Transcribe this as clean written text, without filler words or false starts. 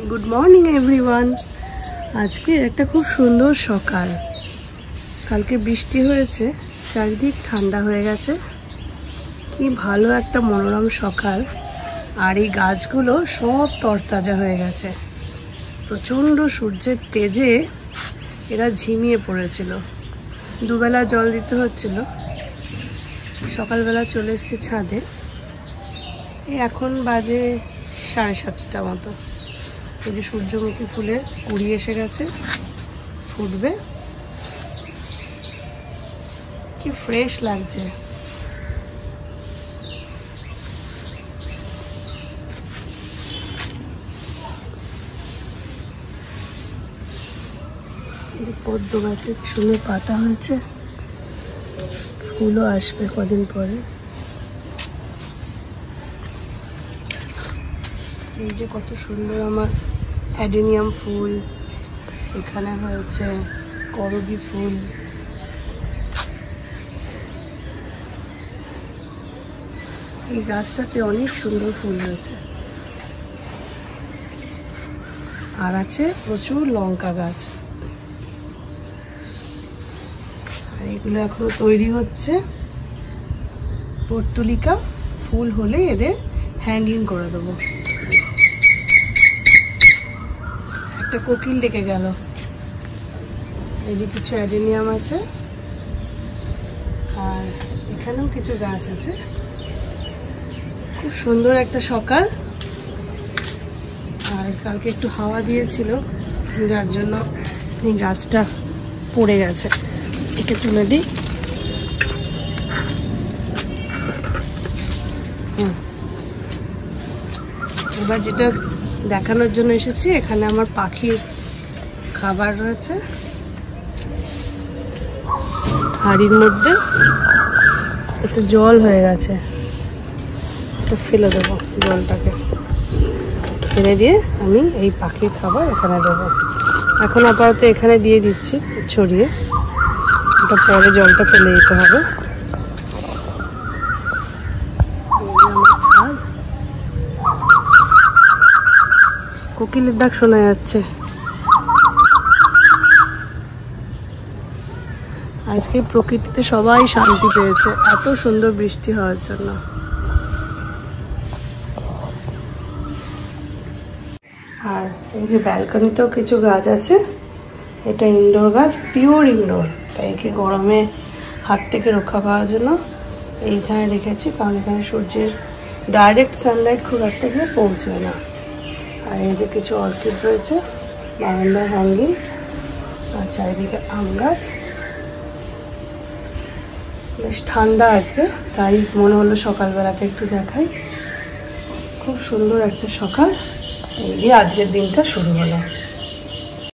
Good morning everyone. আজকে একটা খুব সুন্দর সকাল। কালকে বৃষ্টি হয়েছে, চারিদিক ঠান্ডা হয়ে গেছে। কি ভালো একটা মনোরম সকাল। আর এই গাছগুলো সব তরতাজা হয়ে গেছে। প্রচণ্ড সূর্যের তেজে এরা ঝিমিয়ে পড়েছিল, দুবেলা জল দিতে হচ্ছিল। সকালবেলা চলে এসেছে ছাদে। এখন বাজে 7:30 মতো। এই যে সূর্যমুখী ফুলের কুড়ি এসে গেছে, ফুটবে। কি ফ্রেশ লাগছে। পদ্ম গাছে কি সুন্দর পাতা হয়েছে, ফুলও আসবে কদিন পরে। এই যে কত সুন্দর আমার অ্যাডেনিয়াম ফুল, এখানে হয়েছে করবী ফুল। এই গাছটাতে অনেক সুন্দর ফুল হয়েছে। আর আছে প্রচুর লঙ্কা গাছ। আর এগুলো এখনো তৈরি হচ্ছে। পর্তুলিকা ফুল হলে এদের হ্যাঙ্গিং করে দেবো। একটা কোকিল ডেকে গেল। এই যে কিছু অ্যাডেনিয়াম আছে, আর এখানেও কিছু গাছ আছে। খুব সুন্দর একটা সকাল। আর কালকে একটু হাওয়া দিয়েছিল, যার জন্য এই গাছটা পড়ে গেছে। একে তুলে দিই। এবার যেটা দেখানোর জন্য এসেছি, এখানে আমার পাখির খাবার রয়েছে হাঁড়ির মধ্যে। এতে জল হয়ে গেছে, তো ফেলে দেবো। জলটাকে ফেলে দিয়ে আমি এই পাখির খাবার এখানে দেবো। এখন আপাতত এখানে দিয়ে দিচ্ছি ছড়িয়ে। এটা পরে জলটা ফেলে দিতে হবে। কোকিলের ডাক শোনা যাচ্ছে। আজকে প্রকৃতিতে সবাই শান্তি পেয়েছে, এত সুন্দর বৃষ্টি হওয়ার জন্য। আর এই যে ব্যালকনিতেও কিছু গাছ আছে। এটা ইনডোর গাছ, পিওর ইনডোর। তাই একে গরমে হাত থেকে রক্ষা পাওয়ার জন্য এইখানে রেখেছি, কারণ এখানে সূর্যের ডাইরেক্ট সানলাইট খুব একটা গিয়ে পৌঁছয় না। আর এই যে কিছু অর্কিড রয়েছে বারান্দায় হ্যাঙ্গিং। আর চারিদিকে আম গাছ। বেশ ঠান্ডা আজকে, তাই মনে হলো সকালবেলাটা একটু দেখাই। খুব সুন্দর একটা সকাল। এই দিয়ে আজকের দিনটা শুরু হলো।